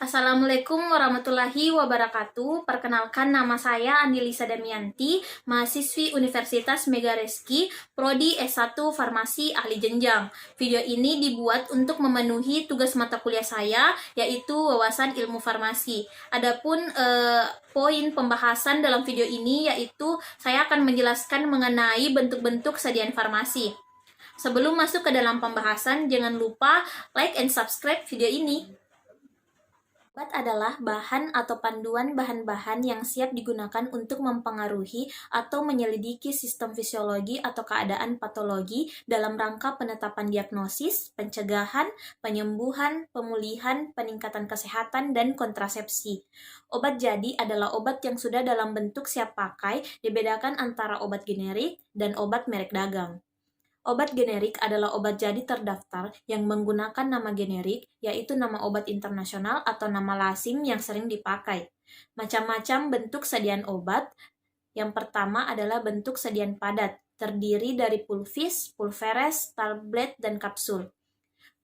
Assalamualaikum warahmatullahi wabarakatuh. Perkenalkan, nama saya Anilisa Damianti, mahasiswi Universitas Megareski, Prodi S1 Farmasi Ahli Jenjang. Video ini dibuat untuk memenuhi tugas mata kuliah saya, yaitu wawasan ilmu farmasi. Adapun poin pembahasan dalam video ini yaitu saya akan menjelaskan mengenai bentuk-bentuk sajian farmasi. Sebelum masuk ke dalam pembahasan, jangan lupa like and subscribe video ini. Obat adalah bahan atau panduan bahan-bahan yang siap digunakan untuk mempengaruhi atau menyelidiki sistem fisiologi atau keadaan patologi dalam rangka penetapan diagnosis, pencegahan, penyembuhan, pemulihan, peningkatan kesehatan, dan kontrasepsi. Obat jadi adalah obat yang sudah dalam bentuk siap pakai, dibedakan antara obat generik dan obat merek dagang. Obat generik adalah obat jadi terdaftar yang menggunakan nama generik, yaitu nama obat internasional atau nama lazim yang sering dipakai. Macam-macam bentuk sediaan obat. Yang pertama adalah bentuk sediaan padat, terdiri dari pulvis, pulveres, tablet, dan kapsul.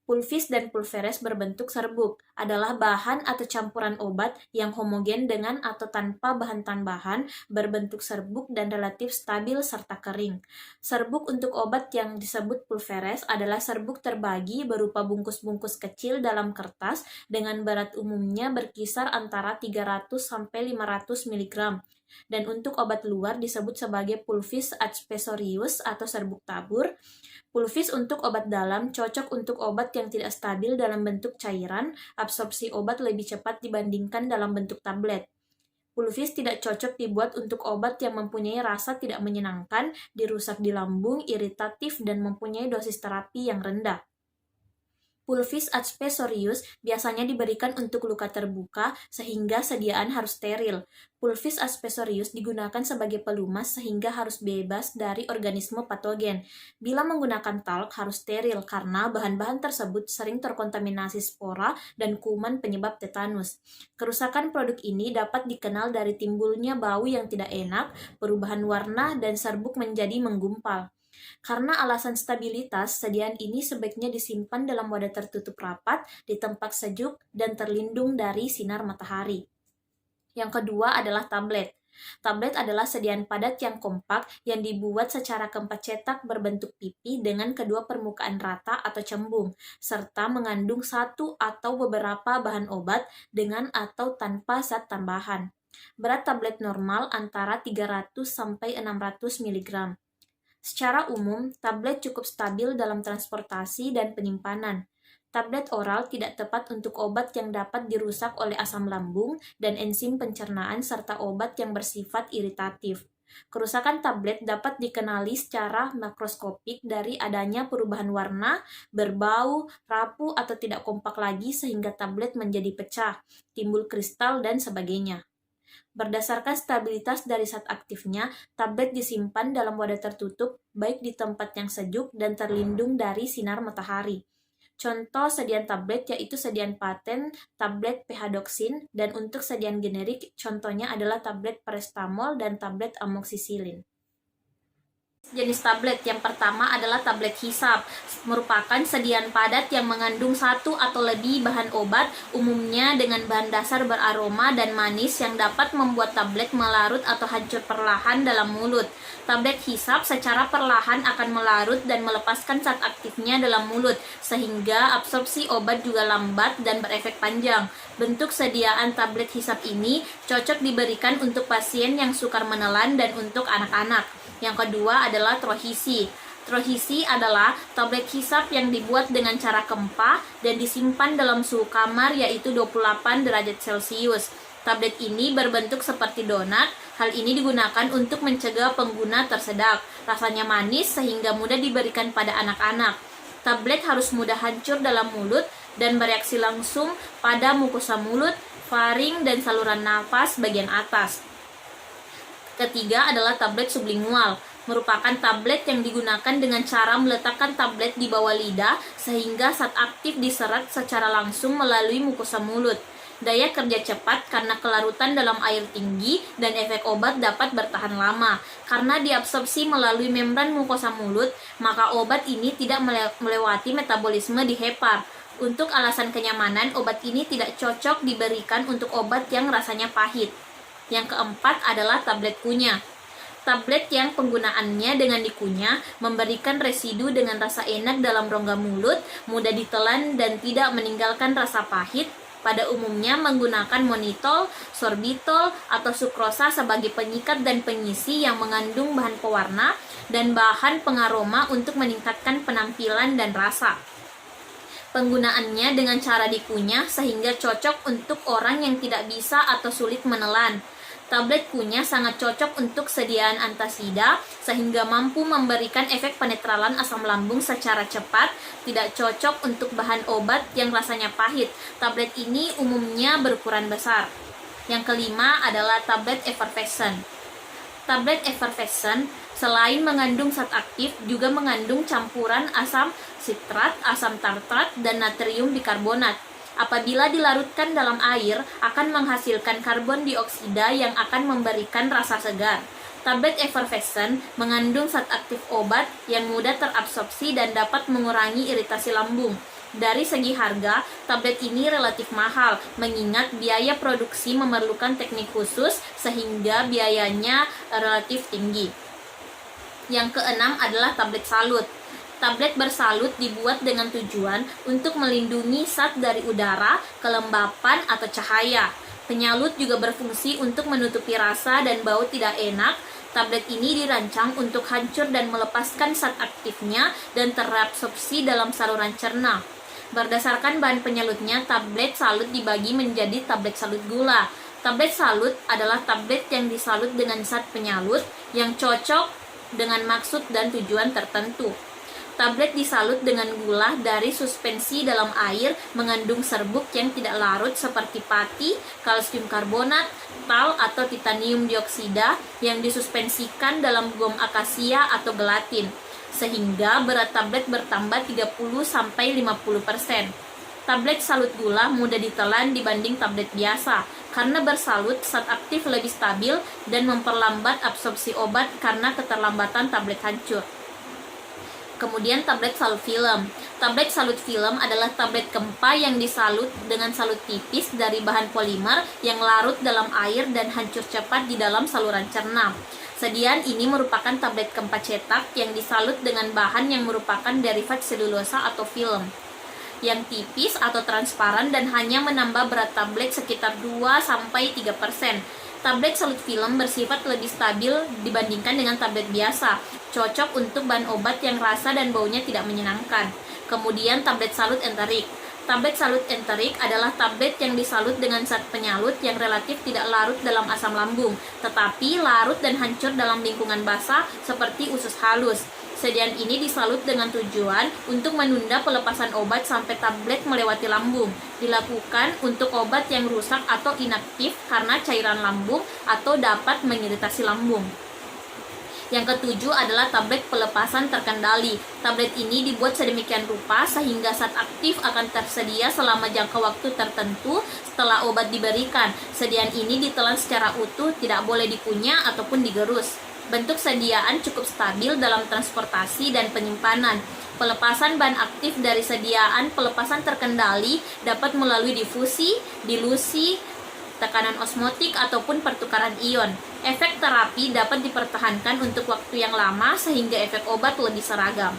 Pulvis dan pulveres berbentuk serbuk, adalah bahan atau campuran obat yang homogen dengan atau tanpa bahan tambahan, berbentuk serbuk dan relatif stabil serta kering. Serbuk untuk obat yang disebut pulveres adalah serbuk terbagi berupa bungkus-bungkus kecil dalam kertas dengan berat umumnya berkisar antara 300 sampai 500 mg. Dan untuk obat luar disebut sebagai pulvis adspesorius atau serbuk tabur. Pulvis untuk obat dalam cocok untuk obat yang tidak stabil dalam bentuk cairan, absorpsi obat lebih cepat dibandingkan dalam bentuk tablet. Pulvis tidak cocok dibuat untuk obat yang mempunyai rasa tidak menyenangkan, dirusak di lambung, iritatif, dan mempunyai dosis terapi yang rendah. Pulvis adspesorius biasanya diberikan untuk luka terbuka sehingga sediaan harus steril. Pulvis adspesorius digunakan sebagai pelumas sehingga harus bebas dari organisme patogen. Bila menggunakan talk harus steril karena bahan-bahan tersebut sering terkontaminasi spora dan kuman penyebab tetanus. Kerusakan produk ini dapat dikenal dari timbulnya bau yang tidak enak, perubahan warna, dan serbuk menjadi menggumpal. Karena alasan stabilitas, sediaan ini sebaiknya disimpan dalam wadah tertutup rapat, di tempat sejuk, dan terlindung dari sinar matahari. Yang kedua adalah tablet. Tablet adalah sediaan padat yang kompak yang dibuat secara keempat cetak berbentuk pipi dengan kedua permukaan rata atau cembung, serta mengandung satu atau beberapa bahan obat dengan atau tanpa zat tambahan. Berat tablet normal antara 300 sampai 600 mg. Secara umum, tablet cukup stabil dalam transportasi dan penyimpanan. Tablet oral tidak tepat untuk obat yang dapat dirusak oleh asam lambung dan enzim pencernaan serta obat yang bersifat iritatif. Kerusakan tablet dapat dikenali secara makroskopik dari adanya perubahan warna, berbau, rapuh atau tidak kompak lagi sehingga tablet menjadi pecah, timbul kristal, dan sebagainya. Berdasarkan stabilitas dari zat aktifnya, tablet disimpan dalam wadah tertutup, baik di tempat yang sejuk dan terlindung dari sinar matahari. Contoh sediaan tablet yaitu sediaan paten, tablet pHdoxin, dan untuk sediaan generik, contohnya adalah tablet paracetamol dan tablet amoxicillin. Jenis tablet yang pertama adalah tablet hisap, merupakan sediaan padat yang mengandung satu atau lebih bahan obat, umumnya dengan bahan dasar beraroma dan manis yang dapat membuat tablet melarut atau hancur perlahan dalam mulut. Tablet hisap secara perlahan akan melarut dan melepaskan zat aktifnya dalam mulut, sehingga absorpsi obat juga lambat dan berefek panjang. Bentuk sediaan tablet hisap ini cocok diberikan untuk pasien yang sukar menelan dan untuk anak-anak. Yang kedua adalah trohisi. Trohisi adalah tablet hisap yang dibuat dengan cara kempa dan disimpan dalam suhu kamar yaitu 28 derajat Celcius. Tablet ini berbentuk seperti donat. Hal ini digunakan untuk mencegah pengguna tersedak. Rasanya manis sehingga mudah diberikan pada anak-anak. Tablet harus mudah hancur dalam mulut dan bereaksi langsung pada mukosa mulut, faring, dan saluran nafas bagian atas. Ketiga adalah tablet sublingual, merupakan tablet yang digunakan dengan cara meletakkan tablet di bawah lidah sehingga zat aktif diserap secara langsung melalui mukosa mulut. Daya kerja cepat karena kelarutan dalam air tinggi dan efek obat dapat bertahan lama. Karena diabsorpsi melalui membran mukosa mulut, maka obat ini tidak melewati metabolisme di hepar. Untuk alasan kenyamanan, obat ini tidak cocok diberikan untuk obat yang rasanya pahit. Yang keempat adalah tablet kunyah. Tablet yang penggunaannya dengan dikunyah memberikan residu dengan rasa enak dalam rongga mulut, mudah ditelan dan tidak meninggalkan rasa pahit. Pada umumnya menggunakan monitol, sorbitol, atau sukrosa sebagai penyikat dan pengisi yang mengandung bahan pewarna dan bahan pengaroma untuk meningkatkan penampilan dan rasa. Penggunaannya dengan cara dikunyah sehingga cocok untuk orang yang tidak bisa atau sulit menelan. Tablet kunyah sangat cocok untuk sediaan antasida sehingga mampu memberikan efek penetralan asam lambung secara cepat. Tidak cocok untuk bahan obat yang rasanya pahit. Tablet ini umumnya berukuran besar. Yang kelima adalah tablet effervescent. Tablet effervescent selain mengandung zat aktif juga mengandung campuran asam sitrat, asam tartrat, dan natrium bikarbonat. Apabila dilarutkan dalam air, akan menghasilkan karbon dioksida yang akan memberikan rasa segar. Tablet effervescent mengandung zat aktif obat yang mudah terabsorpsi dan dapat mengurangi iritasi lambung. Dari segi harga, tablet ini relatif mahal, mengingat biaya produksi memerlukan teknik khusus sehingga biayanya relatif tinggi. Yang keenam adalah tablet salut. Tablet bersalut dibuat dengan tujuan untuk melindungi zat dari udara, kelembapan, atau cahaya. Penyalut juga berfungsi untuk menutupi rasa dan bau tidak enak. Tablet ini dirancang untuk hancur dan melepaskan zat aktifnya dan terabsorpsi dalam saluran cerna. Berdasarkan bahan penyalutnya, tablet salut dibagi menjadi tablet salut gula. Tablet salut adalah tablet yang disalut dengan zat penyalut yang cocok dengan maksud dan tujuan tertentu. Tablet disalut dengan gula dari suspensi dalam air mengandung serbuk yang tidak larut seperti pati, kalsium karbonat, tal, atau titanium dioksida yang disuspensikan dalam gom akasia atau gelatin, sehingga berat tablet bertambah 30-50%. Tablet salut gula mudah ditelan dibanding tablet biasa. Karena bersalut, zat aktif lebih stabil dan memperlambat absorpsi obat karena keterlambatan tablet hancur. Kemudian tablet salut film. Tablet salut film adalah tablet kempa yang disalut dengan salut tipis dari bahan polimer yang larut dalam air dan hancur cepat di dalam saluran cerna. Sediaan ini merupakan tablet kempa cetak yang disalut dengan bahan yang merupakan derivat selulosa atau film yang tipis atau transparan dan hanya menambah berat tablet sekitar 2-3%. Tablet salut film bersifat lebih stabil dibandingkan dengan tablet biasa, cocok untuk bahan obat yang rasa dan baunya tidak menyenangkan. Kemudian tablet salut enterik. Tablet salut enterik adalah tablet yang disalut dengan zat penyalut yang relatif tidak larut dalam asam lambung, tetapi larut dan hancur dalam lingkungan basah seperti usus halus. Sediaan ini disalut dengan tujuan untuk menunda pelepasan obat sampai tablet melewati lambung. Dilakukan untuk obat yang rusak atau inaktif karena cairan lambung atau dapat mengiritasi lambung. Yang ketujuh adalah tablet pelepasan terkendali. Tablet ini dibuat sedemikian rupa sehingga zat aktif akan tersedia selama jangka waktu tertentu setelah obat diberikan. Sediaan ini ditelan secara utuh, tidak boleh dikunyah ataupun digerus. Bentuk sediaan cukup stabil dalam transportasi dan penyimpanan. Pelepasan bahan aktif dari sediaan pelepasan terkendali dapat melalui difusi, dilusi, tekanan osmotik, ataupun pertukaran ion. Efek terapi dapat dipertahankan untuk waktu yang lama sehingga efek obat lebih seragam.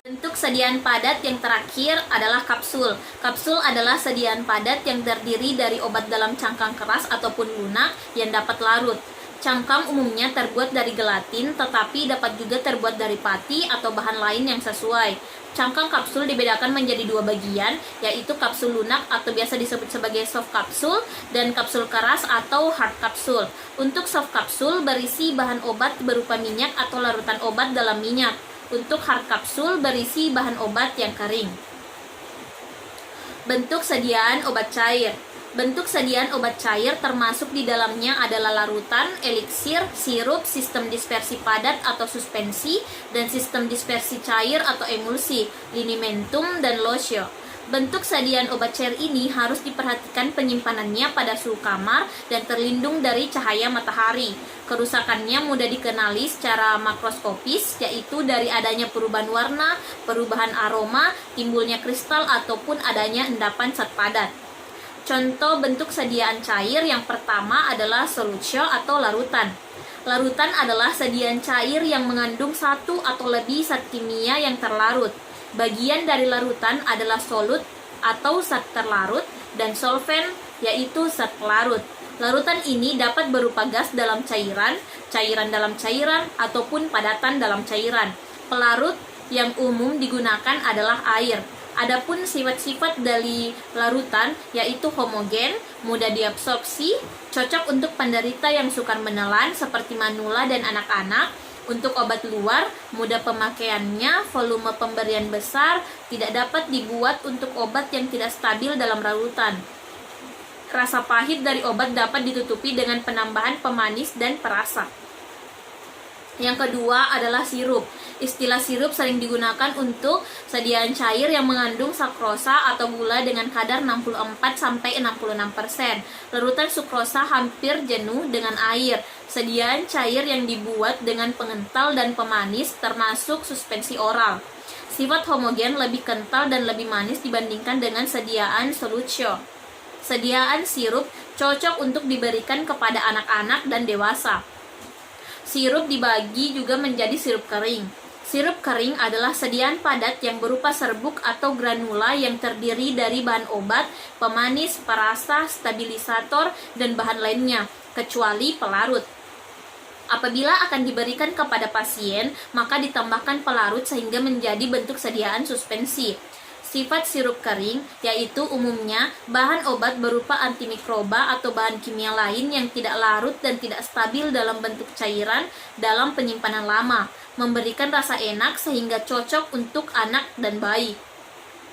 Bentuk sediaan padat yang terakhir adalah kapsul. Kapsul adalah sediaan padat yang terdiri dari obat dalam cangkang keras ataupun lunak yang dapat larut. Cangkang umumnya terbuat dari gelatin, tetapi dapat juga terbuat dari pati atau bahan lain yang sesuai. Cangkang kapsul dibedakan menjadi dua bagian, yaitu kapsul lunak atau biasa disebut sebagai soft kapsul dan kapsul keras atau hard kapsul. Untuk soft kapsul berisi bahan obat berupa minyak atau larutan obat dalam minyak. Untuk hard kapsul berisi bahan obat yang kering. Bentuk sediaan obat cair. Bentuk sediaan obat cair termasuk di dalamnya adalah larutan, eliksir, sirup, sistem dispersi padat atau suspensi, dan sistem dispersi cair atau emulsi, linimentum, dan losio. Bentuk sediaan obat cair ini harus diperhatikan penyimpanannya pada suhu kamar dan terlindung dari cahaya matahari. Kerusakannya mudah dikenali secara makroskopis, yaitu dari adanya perubahan warna, perubahan aroma, timbulnya kristal, ataupun adanya endapan zat padat. Contoh bentuk sediaan cair yang pertama adalah solutio atau larutan. Larutan adalah sediaan cair yang mengandung satu atau lebih zat kimia yang terlarut. Bagian dari larutan adalah solut atau zat terlarut dan solven yaitu zat pelarut. Larutan ini dapat berupa gas dalam cairan, cairan dalam cairan, ataupun padatan dalam cairan. Pelarut yang umum digunakan adalah air. Adapun sifat-sifat dari larutan yaitu homogen, mudah diabsorpsi, cocok untuk penderita yang sukar menelan seperti manula dan anak-anak. Untuk obat luar, mudah pemakaiannya, volume pemberian besar, tidak dapat dibuat untuk obat yang tidak stabil dalam larutan. Rasa pahit dari obat dapat ditutupi dengan penambahan pemanis dan perasa. Yang kedua adalah sirup. Istilah sirup sering digunakan untuk sediaan cair yang mengandung sakrosa atau gula dengan kadar 64-66%. Larutan sukrosa hampir jenuh dengan air. Sediaan cair yang dibuat dengan pengental dan pemanis termasuk suspensi oral. Sifat homogen lebih kental dan lebih manis dibandingkan dengan sediaan solutio. Sediaan sirup cocok untuk diberikan kepada anak-anak dan dewasa. Sirup dibagi juga menjadi sirup kering. Sirup kering adalah sediaan padat yang berupa serbuk atau granula yang terdiri dari bahan obat, pemanis, perasa, stabilisator, dan bahan lainnya, kecuali pelarut. Apabila akan diberikan kepada pasien, maka ditambahkan pelarut sehingga menjadi bentuk sediaan suspensi. Sifat sirup kering yaitu umumnya bahan obat berupa antimikroba atau bahan kimia lain yang tidak larut dan tidak stabil dalam bentuk cairan dalam penyimpanan lama, memberikan rasa enak sehingga cocok untuk anak dan bayi.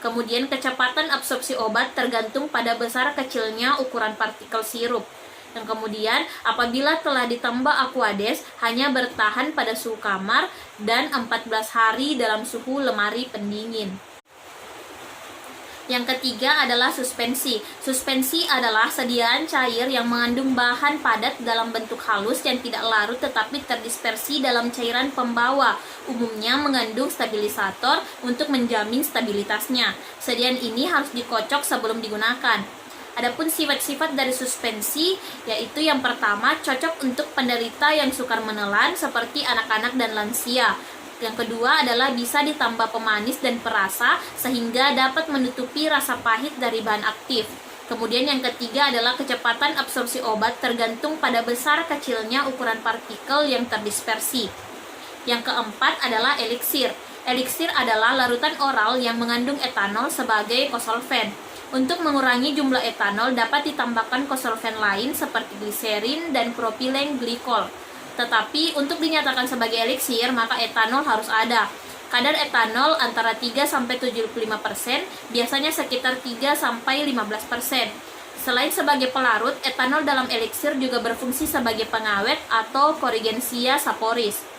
Kemudian kecepatan absorpsi obat tergantung pada besar kecilnya ukuran partikel sirup. Dan kemudian apabila telah ditambah aquades hanya bertahan pada suhu kamar dan 14 hari dalam suhu lemari pendingin. Yang ketiga adalah suspensi. Suspensi adalah sediaan cair yang mengandung bahan padat dalam bentuk halus yang tidak larut tetapi terdispersi dalam cairan pembawa. Umumnya mengandung stabilisator untuk menjamin stabilitasnya. Sediaan ini harus dikocok sebelum digunakan. Adapun sifat-sifat dari suspensi yaitu yang pertama cocok untuk penderita yang sukar menelan seperti anak-anak dan lansia. Yang kedua adalah bisa ditambah pemanis dan perasa sehingga dapat menutupi rasa pahit dari bahan aktif. Kemudian yang ketiga adalah kecepatan absorpsi obat tergantung pada besar kecilnya ukuran partikel yang terdispersi. Yang keempat adalah eliksir. Eliksir adalah larutan oral yang mengandung etanol sebagai kosolven. Untuk mengurangi jumlah etanol dapat ditambahkan kosolven lain seperti gliserin dan propilen glikol. Tetapi untuk dinyatakan sebagai eliksir, maka etanol harus ada. Kadar etanol antara 3-75%, biasanya sekitar 3-15%. Selain sebagai pelarut, etanol dalam eliksir juga berfungsi sebagai pengawet atau corrigentia saporis.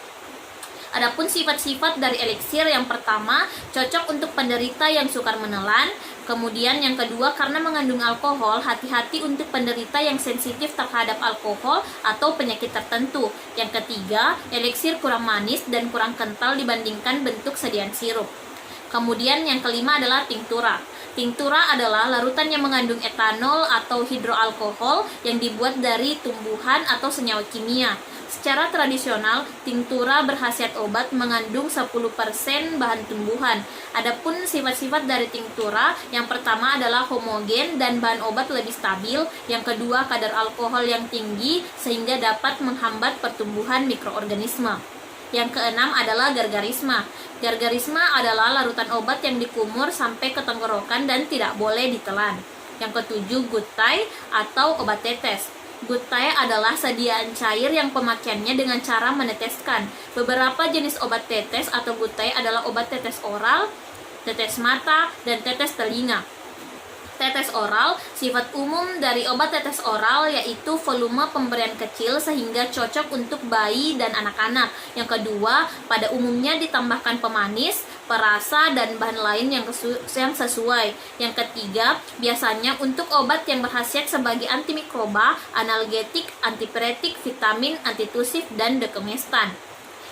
Adapun sifat-sifat dari eliksir yang pertama, cocok untuk penderita yang sukar menelan. Kemudian yang kedua, karena mengandung alkohol, hati-hati untuk penderita yang sensitif terhadap alkohol atau penyakit tertentu. Yang ketiga, eliksir kurang manis dan kurang kental dibandingkan bentuk sediaan sirup. Kemudian yang kelima adalah tinktura. Tinktura adalah larutan yang mengandung etanol atau hidroalkohol yang dibuat dari tumbuhan atau senyawa kimia. Secara tradisional, tinktura berkhasiat obat mengandung 10% bahan tumbuhan. Adapun sifat-sifat dari tinktura, yang pertama adalah homogen dan bahan obat lebih stabil. Yang kedua, kadar alkohol yang tinggi sehingga dapat menghambat pertumbuhan mikroorganisme. Yang keenam adalah gargarisma. Gargarisma adalah larutan obat yang dikumur sampai ke tenggorokan dan tidak boleh ditelan. Yang ketujuh, gutai atau obat tetes. Gutai adalah sediaan cair yang pemakaiannya dengan cara meneteskan. Beberapa jenis obat tetes atau gutai adalah obat tetes oral, tetes mata, dan tetes telinga. Tetes oral, sifat umum dari obat tetes oral yaitu volume pemberian kecil sehingga cocok untuk bayi dan anak-anak. Yang kedua, pada umumnya ditambahkan pemanis, perasa, dan bahan lain yang sesuai. Yang ketiga, biasanya untuk obat yang berkhasiat sebagai antimikroba, analgetik, antipiretik, vitamin, antitusif, dan dekomestan.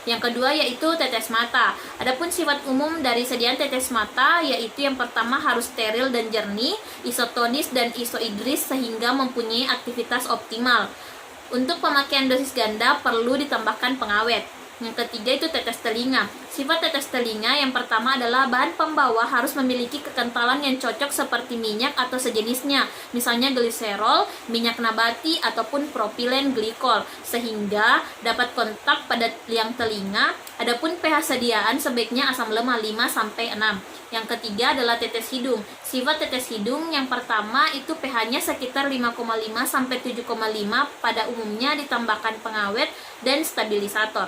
Yang kedua yaitu tetes mata. Adapun sifat umum dari sediaan tetes mata yaitu yang pertama harus steril dan jernih, isotonis dan isohidris sehingga mempunyai aktivitas optimal. Untuk pemakaian dosis ganda perlu ditambahkan pengawet. Yang ketiga itu tetes telinga. Sifat tetes telinga yang pertama adalah bahan pembawa harus memiliki kekentalan yang cocok seperti minyak atau sejenisnya, misalnya gliserol, minyak nabati, ataupun propilen glikol, sehingga dapat kontak pada liang telinga. Adapun pH sediaan sebaiknya asam lemah 5-6. Yang ketiga adalah tetes hidung. Sifat tetes hidung yang pertama itu pH-nya sekitar 5,5-7,5, pada umumnya ditambahkan pengawet dan stabilisator.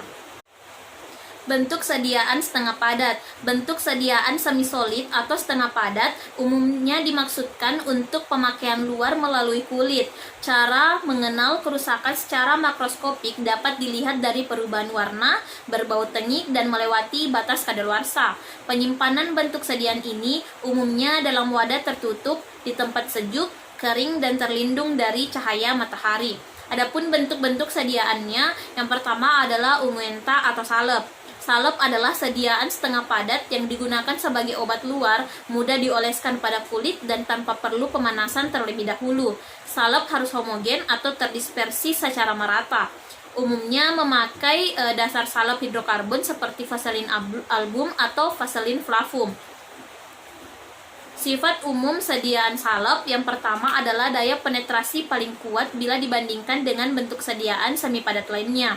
Bentuk sediaan setengah padat. Bentuk sediaan semi-solid atau setengah padat umumnya dimaksudkan untuk pemakaian luar melalui kulit. Cara mengenal kerusakan secara makroskopik dapat dilihat dari perubahan warna, berbau tengik, dan melewati batas kadaluarsa. Penyimpanan bentuk sediaan ini umumnya dalam wadah tertutup di tempat sejuk, kering, dan terlindung dari cahaya matahari. Adapun bentuk-bentuk sediaannya, yang pertama adalah unguenta atau salep. Salep adalah sediaan setengah padat yang digunakan sebagai obat luar, mudah dioleskan pada kulit dan tanpa perlu pemanasan terlebih dahulu. Salep harus homogen atau terdispersi secara merata. Umumnya memakai dasar salep hidrokarbon seperti vaselin album atau vaselin flavum. Sifat umum sediaan salep yang pertama adalah daya penetrasi paling kuat bila dibandingkan dengan bentuk sediaan semi padat lainnya.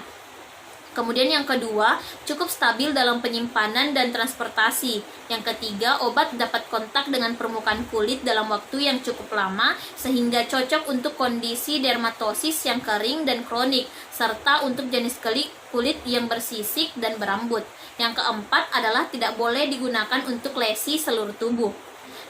Kemudian yang kedua, cukup stabil dalam penyimpanan dan transportasi. Yang ketiga, obat dapat kontak dengan permukaan kulit dalam waktu yang cukup lama sehingga cocok untuk kondisi dermatosis yang kering dan kronik, serta untuk jenis kulit yang bersisik dan berambut. Yang keempat adalah tidak boleh digunakan untuk lesi seluruh tubuh.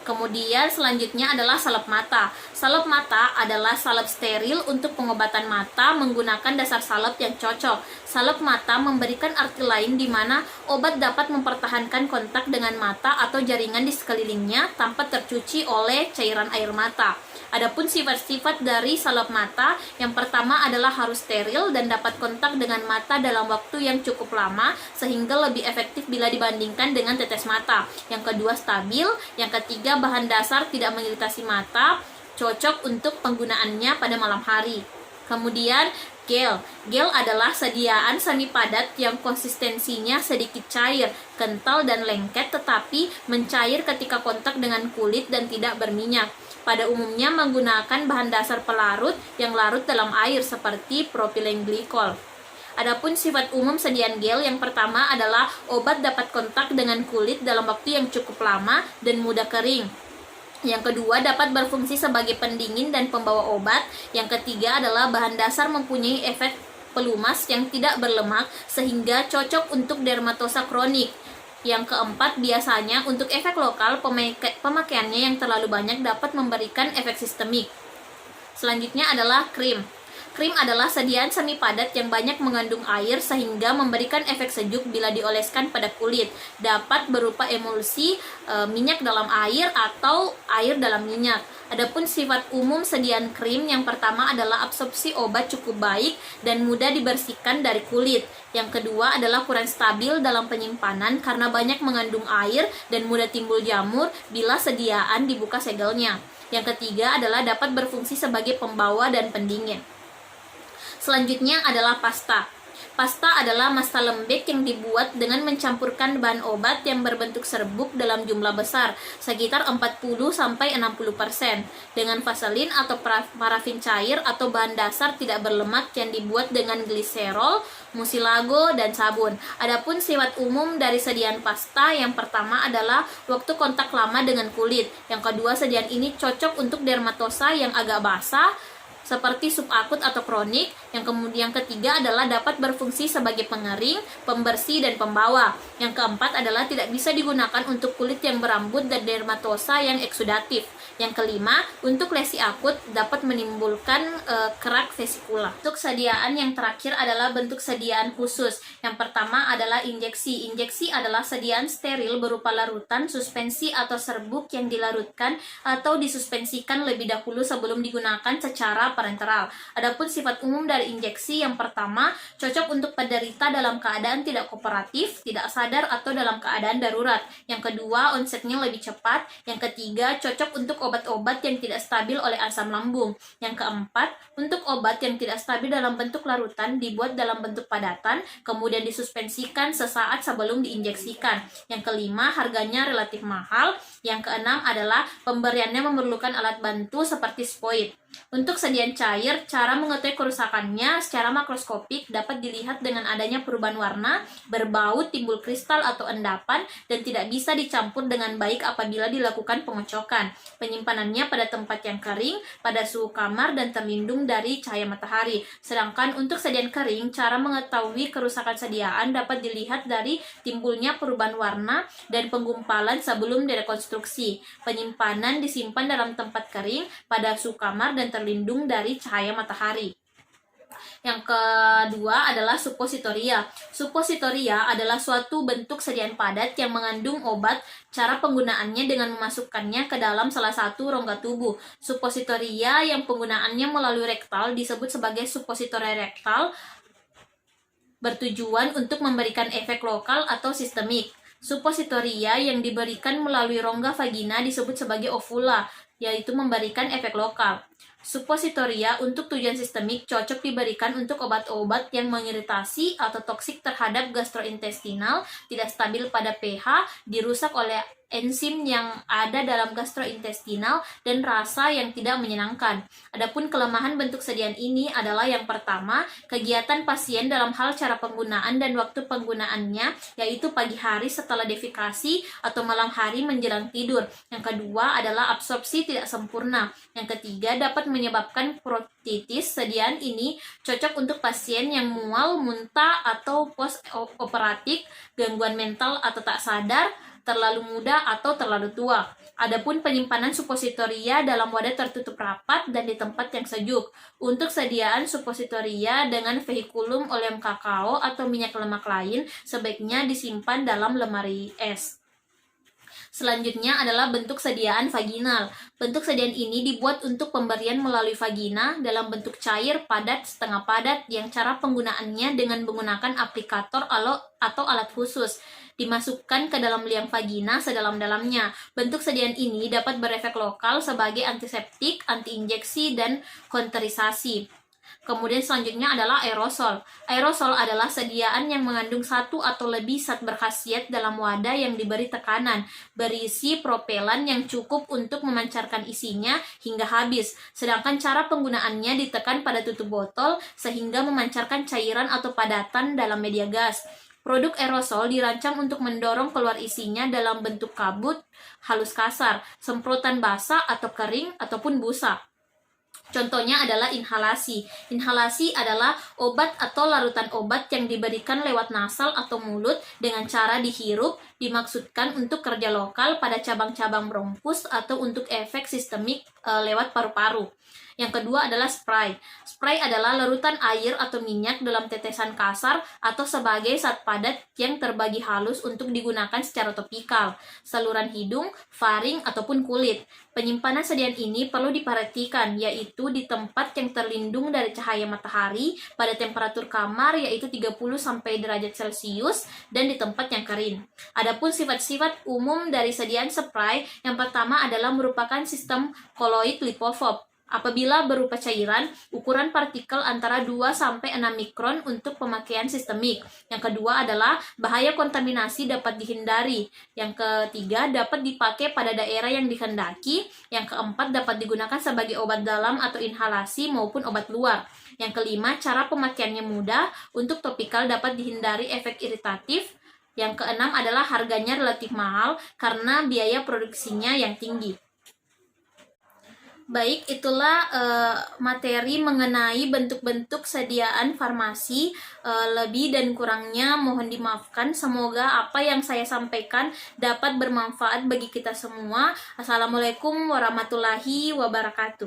Kemudian selanjutnya adalah salep mata. Salep mata adalah salep steril untuk pengobatan mata menggunakan dasar salep yang cocok. Salep mata memberikan arti lain di mana obat dapat mempertahankan kontak dengan mata atau jaringan di sekelilingnya tanpa tercuci oleh cairan air mata. Adapun sifat-sifat dari salep mata, yang pertama adalah harus steril dan dapat kontak dengan mata dalam waktu yang cukup lama sehingga lebih efektif bila dibandingkan dengan tetes mata. Yang kedua stabil, yang ketiga bahan dasar tidak mengiritasi mata, cocok untuk penggunaannya pada malam hari. Kemudian gel. Gel adalah sediaan semi padat yang konsistensinya sedikit cair, kental dan lengket tetapi mencair ketika kontak dengan kulit dan tidak berminyak. Pada umumnya menggunakan bahan dasar pelarut yang larut dalam air seperti propilen glikol. Adapun sifat umum sediaan gel yang pertama adalah obat dapat kontak dengan kulit dalam waktu yang cukup lama dan mudah kering. Yang kedua dapat berfungsi sebagai pendingin dan pembawa obat. Yang ketiga adalah bahan dasar mempunyai efek pelumas yang tidak berlemak sehingga cocok untuk dermatosa kronik. Yang keempat, biasanya untuk efek lokal pemakaiannya yang terlalu banyak dapat memberikan efek sistemik. Selanjutnya adalah krim. Krim adalah sediaan semi padat yang banyak mengandung air sehingga memberikan efek sejuk bila dioleskan pada kulit. Dapat berupa emulsi, minyak dalam air atau air dalam minyak. Adapun sifat umum sediaan krim yang pertama adalah absorpsi obat cukup baik dan mudah dibersihkan dari kulit. Yang kedua adalah kurang stabil dalam penyimpanan karena banyak mengandung air dan mudah timbul jamur bila sediaan dibuka segelnya. Yang ketiga adalah dapat berfungsi sebagai pembawa dan pendingin. Selanjutnya adalah pasta. Pasta adalah massa lembek yang dibuat dengan mencampurkan bahan obat yang berbentuk serbuk dalam jumlah besar, sekitar 40-60%, dengan vaselin atau parafin cair atau bahan dasar tidak berlemak yang dibuat dengan gliserol, musilago, dan sabun. Adapun sifat umum dari sediaan pasta yang pertama adalah waktu kontak lama dengan kulit. Yang kedua, sediaan ini cocok untuk dermatosa yang agak basah, seperti subakut atau kronik. Yang kemudian ketiga adalah dapat berfungsi sebagai pengering, pembersih, dan pembawa. Yang keempat adalah tidak bisa digunakan untuk kulit yang berambut dan dermatosa yang eksudatif. Yang kelima, untuk lesi akut dapat menimbulkan kerak vesikula. Untuk sediaan yang terakhir adalah bentuk sediaan khusus. Yang pertama adalah injeksi. Injeksi adalah sediaan steril berupa larutan, suspensi atau serbuk yang dilarutkan atau disuspensikan lebih dahulu sebelum digunakan secara parenteral. Adapun sifat umum dari injeksi, yang pertama, cocok untuk penderita dalam keadaan tidak kooperatif, tidak sadar atau dalam keadaan darurat. Yang kedua, onsetnya lebih cepat. Yang ketiga, cocok untuk obat-obat yang tidak stabil oleh asam lambung. Yang keempat, untuk obat yang tidak stabil dalam bentuk larutan dibuat dalam bentuk padatan, kemudian disuspensikan sesaat sebelum diinjeksikan. Yang kelima, harganya relatif mahal. Yang keenam adalah pemberiannya memerlukan alat bantu seperti spoid. Untuk sediaan cair, cara mengetahui kerusakannya secara makroskopik dapat dilihat dengan adanya perubahan warna, berbau, timbul kristal atau endapan, dan tidak bisa dicampur dengan baik apabila dilakukan pengocokan. Penyimpanannya pada tempat yang kering, pada suhu kamar, dan terlindung dari cahaya matahari. Sedangkan untuk sediaan kering, cara mengetahui kerusakan sediaan dapat dilihat dari timbulnya perubahan warna dan penggumpalan sebelum direkonstruksi. Penyimpanan disimpan dalam tempat kering, pada suhu kamar, dan terlindung dari cahaya matahari. Yang kedua adalah suppositoria. Suppositoria adalah suatu bentuk sediaan padat yang mengandung obat. Cara penggunaannya dengan memasukkannya ke dalam salah satu rongga tubuh. Suppositoria yang penggunaannya melalui rektal disebut sebagai suppositoria rektal, bertujuan untuk memberikan efek lokal atau sistemik. Suppositoria yang diberikan melalui rongga vagina disebut sebagai ovula, yaitu memberikan efek lokal. Suppositoria untuk tujuan sistemik cocok diberikan untuk obat-obat yang mengiritasi atau toksik terhadap gastrointestinal, tidak stabil pada pH, dirusak oleh enzim yang ada dalam gastrointestinal, dan rasa yang tidak menyenangkan. Adapun kelemahan bentuk sediaan ini adalah yang pertama, kegiatan pasien dalam hal cara penggunaan dan waktu penggunaannya, yaitu pagi hari setelah defekasi atau malam hari menjelang tidur. Yang kedua adalah absorpsi tidak sempurna. Yang ketiga, dapat menyebabkan protitis. Sediaan ini cocok untuk pasien yang mual, muntah, atau post-operatif, gangguan mental atau tak sadar, terlalu muda atau terlalu tua. Adapun penyimpanan suppositoria dalam wadah tertutup rapat dan di tempat yang sejuk. Untuk sediaan suppositoria dengan vehikulum oleum kakao atau minyak lemak lain sebaiknya disimpan dalam lemari es. Selanjutnya adalah bentuk sediaan vaginal. Bentuk sediaan ini dibuat untuk pemberian melalui vagina dalam bentuk cair, padat, setengah padat, yang cara penggunaannya dengan menggunakan aplikator atau alat khusus. Dimasukkan ke dalam liang vagina sedalam-dalamnya. Bentuk sediaan ini dapat berefek lokal sebagai antiseptik, anti-injeksi, dan konterisasi. Kemudian selanjutnya adalah aerosol. Aerosol adalah sediaan yang mengandung satu atau lebih zat berkhasiat dalam wadah yang diberi tekanan, berisi propelan yang cukup untuk memancarkan isinya hingga habis. Sedangkan cara penggunaannya ditekan pada tutup botol sehingga memancarkan cairan atau padatan dalam media gas. Produk aerosol dirancang untuk mendorong keluar isinya dalam bentuk kabut, halus kasar, semprotan basah atau kering, ataupun busa. Contohnya adalah inhalasi. Inhalasi adalah obat atau larutan obat yang diberikan lewat nasal atau mulut dengan cara dihirup, dimaksudkan untuk kerja lokal pada cabang-cabang bronkus atau untuk efek sistemik lewat paru-paru. Yang kedua adalah spray. Spray adalah larutan air atau minyak dalam tetesan kasar atau sebagai zat padat yang terbagi halus untuk digunakan secara topikal, saluran hidung, faring, ataupun kulit. Penyimpanan sediaan ini perlu diperhatikan, yaitu di tempat yang terlindung dari cahaya matahari pada temperatur kamar yaitu 30 sampai derajat Celcius dan di tempat yang kering. Adapun sifat-sifat umum dari sediaan spray, yang pertama adalah merupakan sistem koloid lipofob. Apabila berupa cairan, ukuran partikel antara 2 sampai 6 mikron untuk pemakaian sistemik. Yang kedua adalah bahaya kontaminasi dapat dihindari. Yang ketiga, dapat dipakai pada daerah yang dikehendaki. Yang keempat, dapat digunakan sebagai obat dalam atau inhalasi maupun obat luar. Yang kelima, cara pemakaiannya mudah. Untuk topikal dapat dihindari efek iritatif. Yang keenam adalah harganya relatif mahal karena biaya produksinya yang tinggi. Baik, itulah materi mengenai bentuk-bentuk sediaan farmasi. Lebih dan kurangnya mohon dimaafkan. Semoga apa yang saya sampaikan dapat bermanfaat bagi kita semua. Assalamualaikum warahmatullahi wabarakatuh.